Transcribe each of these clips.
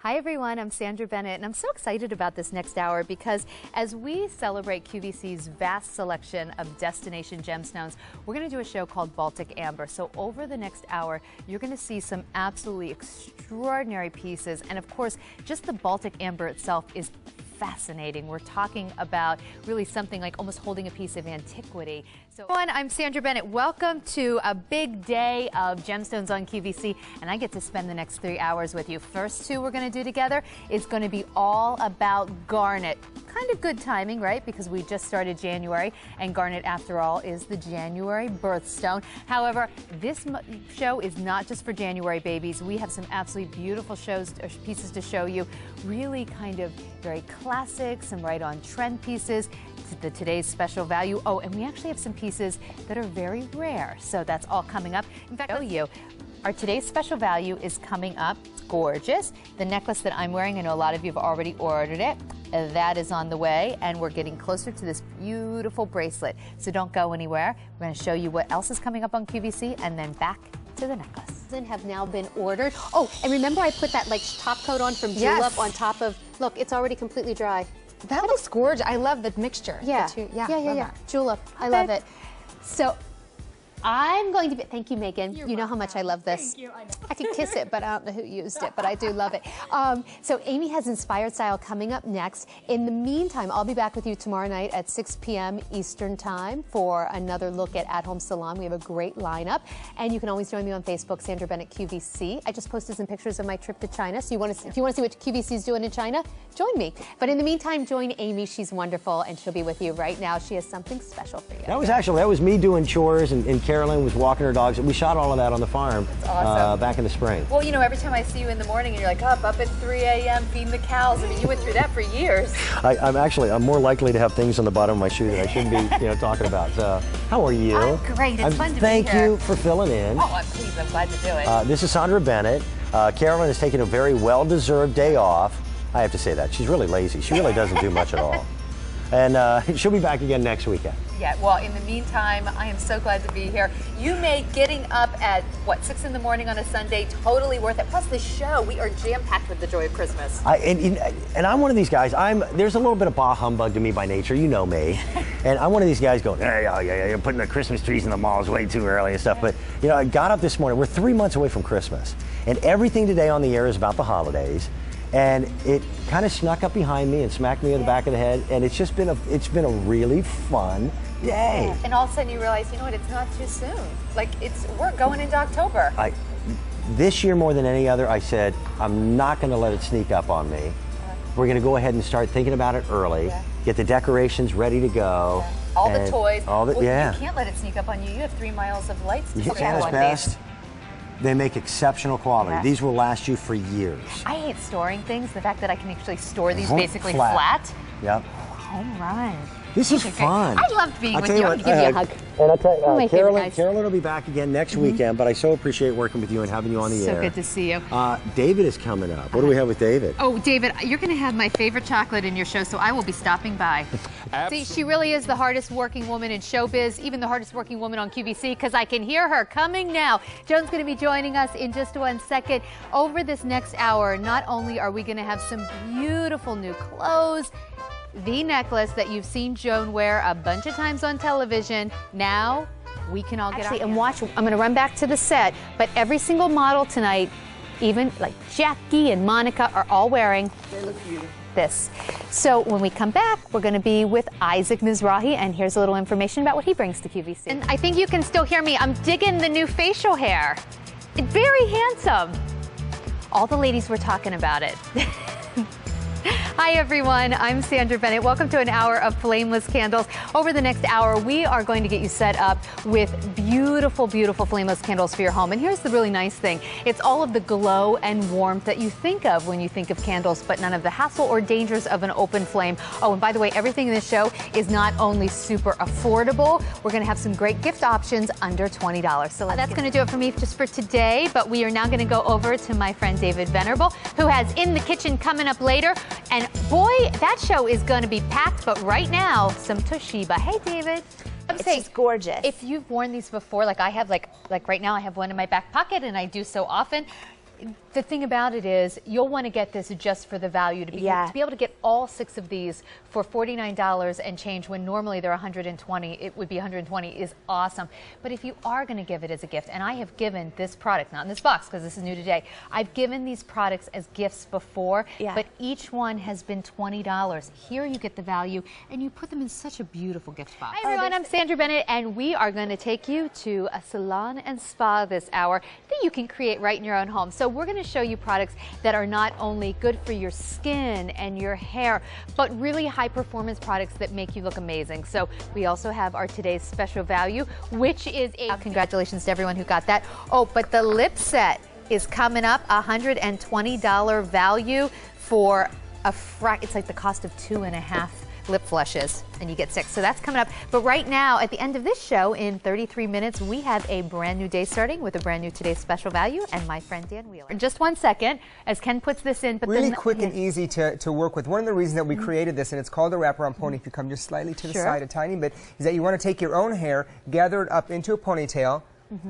Hi everyone, I'm Sandra Bennett and I'm so excited about this next hour because as we celebrate QVC's vast selection of destination gemstones, we're going to do a show called Baltic Amber. So over the next hour, you're going to see some absolutely extraordinary pieces, and of course, just the Baltic Amber itself is fascinating. We're talking about really something like almost holding a piece of antiquity. So everyone, I'm Sandra Bennett. Welcome to a big day of gemstones on QVC, and I get to spend the next 3 hours with you. First two we're going to do together is going to be all about garnet. Kind of good timing, right? Because we just started January, and garnet, after all, is the January birthstone. However, this show is not just for January babies. We have some absolutely beautiful pieces to show you. Really kind of very classic, some right-on trend pieces. Today's special value. Oh, and we actually have some pieces that are very rare. So that's all coming up. In fact, I'll show you. Our today's special value is coming up. It's gorgeous. The necklace that I'm wearing, I know a lot of you have already ordered it. That is on the way, and we're getting closer to this beautiful bracelet. So don't go anywhere. We're going to show you what else is coming up on QVC, and then back to the necklace. Have now been ordered. Oh, and remember I put that like top coat on from Julep on top of, look, it's already completely dry. That looks gorgeous. I love the mixture. Yeah, yeah. Julep, I love it. So I'm going to be, thank you, Megan. You know how much I love this. Thank you, I know. I could kiss it, but I don't know who used it, but I do love it. So Amy has Inspired Style coming up next. In the meantime, I'll be back with you tomorrow night at 6 p.m. Eastern Time for another look at Home Salon. We have a great lineup, and you can always join me on Facebook, Sandra Bennett QVC. I just posted some pictures of my trip to China, so if you want to see what QVC is doing in China, join me. But in the meantime, join Amy. She's wonderful, and she'll be with you right now. She has something special for you. That was me doing chores, and Carolyn was walking her dogs. We shot all of that on the farm. That's awesome. Back in the spring. Well, you know, every time I see you in the morning and you're like up at 3 a.m. feeding the cows. I mean, you went through that for years. I'm more likely to have things on the bottom of my shoe that I shouldn't be, talking about. So, how are you? I'm great. It's fun to be here. Thank you for filling in. Oh, I'm pleased. I'm glad to do it. This is Sandra Bennett. Carolyn is taking a very well-deserved day off. I have to say that. She's really lazy. She really doesn't do much at all. And she'll be back again next weekend. Yeah, well, in the meantime, I am so glad to be here. You made getting up at, 6 in the morning on a Sunday totally worth it. Plus the show, we are jam-packed with the joy of Christmas. And I'm one of these guys, there's a little bit of bah humbug to me by nature, you know me. And I'm one of these guys going, yeah, you're putting the Christmas trees in the malls way too early and stuff. But, I got up this morning, we're 3 months away from Christmas. And everything today on the air is about the holidays. And it kind of snuck up behind me and smacked me in the back of the head, and it's been a really fun day. And all of a sudden you realize, you know what, it's not too soon. Like, we're going into October. This year more than any other, I said, I'm not going to let it sneak up on me. We're going to go ahead and start thinking about it early, get the decorations ready to go. All the toys. You can't let it sneak up on you. You have 3 miles of lights to show on best. They make exceptional quality. These will last you for years. I hate storing things. The fact that I can actually store these basically flat. Yep. Home run. This is fun. I loved being with you. I'll give you a hug. And I'll tell you, Carolyn will be back again next weekend, but I so appreciate working with you and having you on the air. So good to see you. David is coming up. What do we have with David? Oh, David, you're going to have my favorite chocolate in your show, so I will be stopping by. See, she really is the hardest working woman in showbiz, even the hardest working woman on QVC, because I can hear her coming now. Joan's going to be joining us in just 1 second. Over this next hour, not only are we going to have some beautiful new clothes, the necklace that you've seen Joan wear a bunch of times on television, now we can all get and watch. I'm going to run back to the set, but every single model tonight, even like Jackie and Monica, are all wearing this. So when we come back, we're going to be with Isaac Mizrahi, and here's a little information about what he brings to QVC. And I think you can still hear me. I'm digging the new facial hair. It's very handsome. All the ladies were talking about it. Hi everyone, I'm Sandra Bennett. Welcome to an hour of flameless candles. Over the next hour, we are going to get you set up with beautiful, beautiful flameless candles for your home. And here's the really nice thing. It's all of the glow and warmth that you think of when you think of candles, but none of the hassle or dangers of an open flame. Oh, and by the way, everything in this show is not only super affordable, we're going to have some great gift options under $20. So that's going to do it for me just for today, but we are now going to go over to my friend David Venerable, who has In the Kitchen coming up later. And boy, that show is going to be packed, but right now, some Toshiba. Hey, David. I'm saying, it's gorgeous. If you've worn these before, like I have, like right now I have one in my back pocket, and I do so often. The thing about it is, you'll want to get this just for the value. To be able to get all 6 of these for $49 and change, when normally they're $120, it would be $120, is awesome. But if you are going to give it as a gift, and I have given this product, not in this box because this is new today, I've given these products as gifts before, but each one has been $20. Here you get the value, and you put them in such a beautiful gift box. Hi everyone, I'm Sandra Bennett, and we are going to take you to a salon and spa this hour that you can create right in your own home. So we're going to show you products that are not only good for your skin and your hair, but really high performance products that make you look amazing. So we also have our today's special value, which is a congratulations to everyone who got that. Oh, but the lip set is coming up, $120 value for it's like the cost of 2.5 lip flushes, and you get 6. So that's coming up. But right now, at the end of this show, in 33 minutes, we have a brand new day starting with a brand new Today's Special Value and my friend Dan Wheeler. In just 1 second, as Ken puts this in. But really quick and easy to work with. One of the reasons that we created this, and it's called a wraparound pony, if you come just slightly to the side a tiny bit, is that you want to take your own hair, gather it up into a ponytail,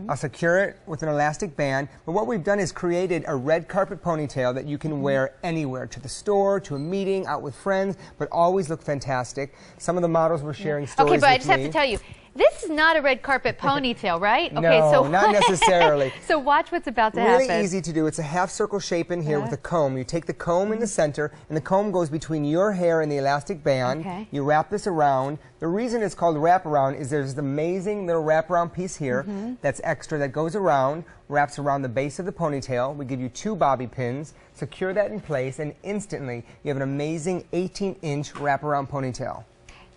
I'll secure it with an elastic band. But what we've done is created a red carpet ponytail that you can wear anywhere, to the store, to a meeting, out with friends, but always look fantastic. Some of the models were sharing stories with me. Okay, but I just have to tell you, this is not a red carpet ponytail, right? No, okay, so not necessarily. So watch what's about to happen. Really easy to do. It's a half circle shape in here with a comb. You take the comb in the center, and the comb goes between your hair and the elastic band. You wrap this around. The reason it's called wraparound is there's an amazing little wraparound piece here that's extra that goes around, wraps around the base of the ponytail. We give you 2 bobby pins, secure that in place, and instantly you have an amazing 18-inch wraparound ponytail.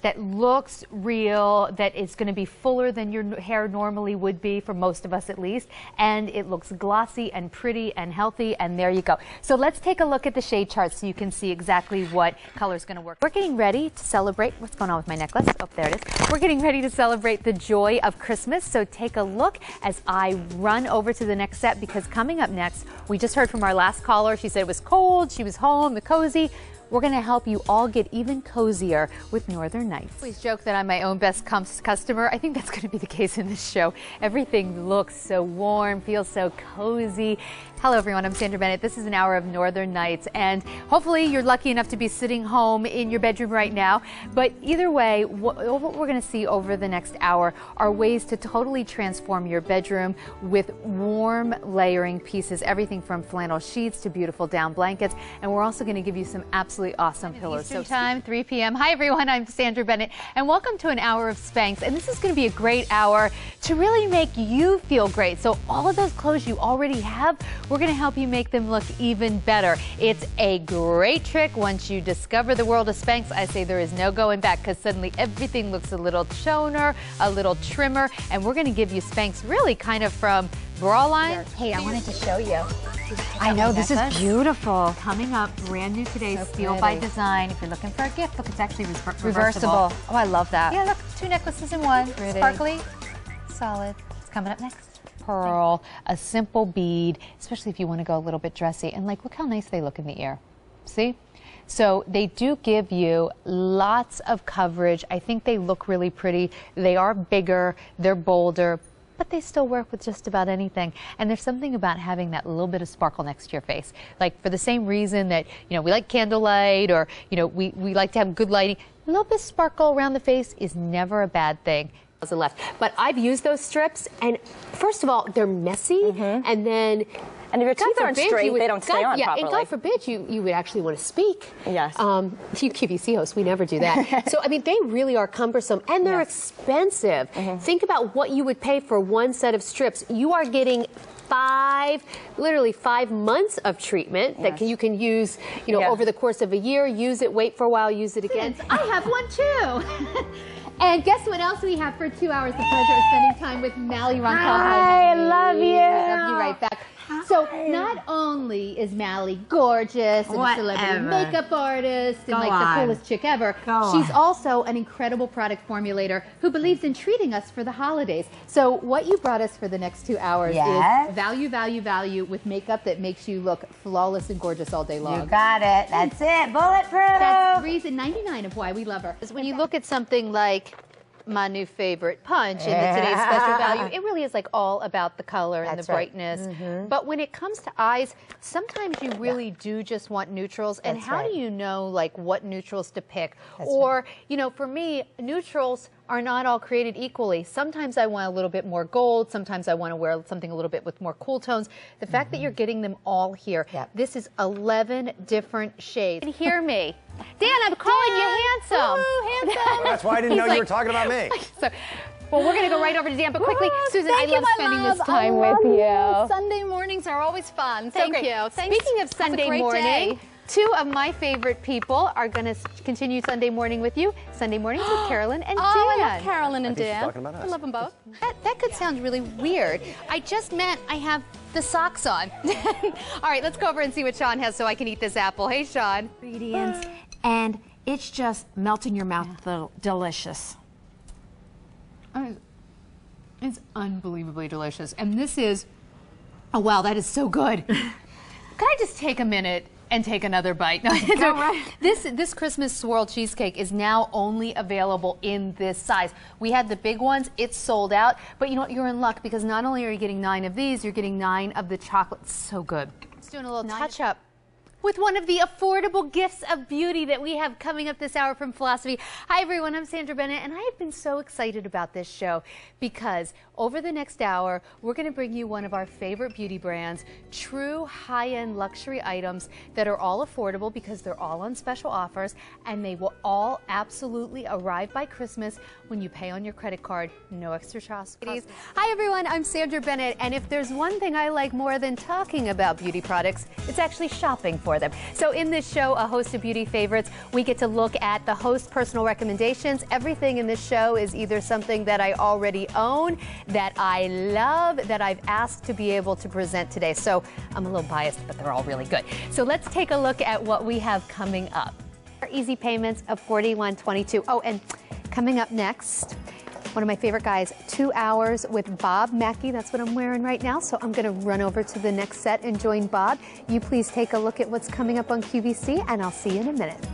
That looks real, that is going to be fuller than your hair normally would be, for most of us at least, and it looks glossy and pretty and healthy, and there you go. So let's take a look at the shade chart so you can see exactly what color is going to work. We're getting ready to celebrate, what's going on with my necklace? Oh, there it is. We're getting ready to celebrate the joy of Christmas, so take a look as I run over to the next set, because coming up next, we just heard from our last caller. She said it was cold, she was home, the cozy. We're going to help you all get even cozier with Northern Nights. I always joke that I'm my own best customer. I think that's going to be the case in this show. Everything looks so warm, feels so cozy. Hello everyone, I'm Sandra Bennett. This is an hour of Northern Nights, and hopefully you're lucky enough to be sitting home in your bedroom right now. But either way, what we're going to see over the next hour are ways to totally transform your bedroom with warm layering pieces, everything from flannel sheets to beautiful down blankets. And we're also going to give you some absolutely awesome pillows. Eastern time, 3 p.m. Hi everyone, I'm Sandra Bennett, and welcome to an hour of Spanx. And this is going to be a great hour to really make you feel great. So all of those clothes you already have, we're going to help you make them look even better. It's a great trick. Once you discover the world of Spanx, I say there is no going back, because suddenly everything looks a little toner, a little trimmer, and we're going to give you Spanx really kind of from bra line. Hey, I wanted to show you. I know, this is beautiful. Coming up, brand new today, Steal by Design. If you're looking for a gift, look, it's actually Reversible. Oh, I love that. Yeah, look, 2 necklaces in one. Pretty. Sparkly, solid. It's coming up next. Pearl, a simple bead, especially if you want to go a little bit dressy. And like, look how nice they look in the ear. See? So they do give you lots of coverage. I think they look really pretty. They are bigger, they're bolder, but they still work with just about anything. And there's something about having that little bit of sparkle next to your face. Like, for the same reason that, you know, we like candlelight, or, you know, we like to have good lighting. A little bit of sparkle around the face is never a bad thing. Left. But I've used those strips, and first of all, they're messy, and then... And if your teeth aren't straight, they don't stay on properly. And God forbid you would actually want to speak. Yes. You QVC hosts, we never do that. So, I mean, they really are cumbersome, and they're expensive. Think about what you would pay for one set of strips. You are getting literally 5 months of treatment that you can use, you know, over the course of a year. Use it, wait for a while, use it again. I have one too. And guess what else we have for 2 hours? The pleasure of spending time with Mally Roncal. Hi, I love you. Love you right back. So not only is Mally gorgeous and a celebrity makeup artist and the coolest chick ever, she's also an incredible product formulator who believes in treating us for the holidays. So what you brought us for the next 2 hours is value, value, value with makeup that makes you look flawless and gorgeous all day long. You got it. That's it. Bulletproof. That's reason 99 of why we love her. When you look at something like my new favorite punch in the today's special value. It really is like all about the color and the brightness. But when it comes to eyes, sometimes you really do just want neutrals. And how do you know like what neutrals to pick? Or, you know, for me, neutrals are not all created equally. Sometimes I want a little bit more gold. Sometimes I want to wear something a little bit with more cool tones. The fact that you're getting them all here, this is 11 different shades. And hear me. Dan, I'm calling you handsome. Ooh, handsome. That's why I didn't know you were talking about me. Well, we're going to go right over to Dan, but quickly, Susan, I love spending this time with you. Sunday mornings are always fun. Thank you. Speaking of Sunday morning, two of my favorite people are going to continue Sunday morning with you. Sunday mornings with Carolyn and Dan. I love Carolyn and Dan. Talking about us. I love them both. That could sound really weird. I just meant I have the socks on. All right, let's go over and see what Sean has so I can eat this apple. Hey, Sean. Ingredients, and it's just melt in your mouth, delicious. It's unbelievably delicious. And this is, oh wow, that is so good. Can I just take a minute and take another bite? No, so right. This Christmas swirl cheesecake is now only available in this size. We had the big ones, it's sold out, but you know what, you're in luck because not only are you getting 9 of these, you're getting 9 of the chocolate. So good. It's doing a little touch up with one of the affordable gifts of beauty that we have coming up this hour from Philosophy. Hi everyone, I'm Sandra Bennett, and I have been so excited about this show because over the next hour, we're going to bring you one of our favorite beauty brands, true high-end luxury items that are all affordable because they're all on special offers, and they will all absolutely arrive by Christmas when you pay on your credit card, no extra cost. Hi everyone, I'm Sandra Bennett, and if there's one thing I like more than talking about beauty products, it's actually shopping for them. So in this show, a host of beauty favorites, we get to look at the host's personal recommendations. Everything in this show is either something that I already own, that I love, that I've asked to be able to present today. So I'm a little biased, but they're all really good. So let's take a look at what we have coming up. Easy payments of $41.22. Oh, and coming up next, one of my favorite guys, 2 hours with Bob Mackey. That's what I'm wearing right now. So I'm going to run over to the next set and join Bob. You please take a look at what's coming up on QVC, and I'll see you in a minute.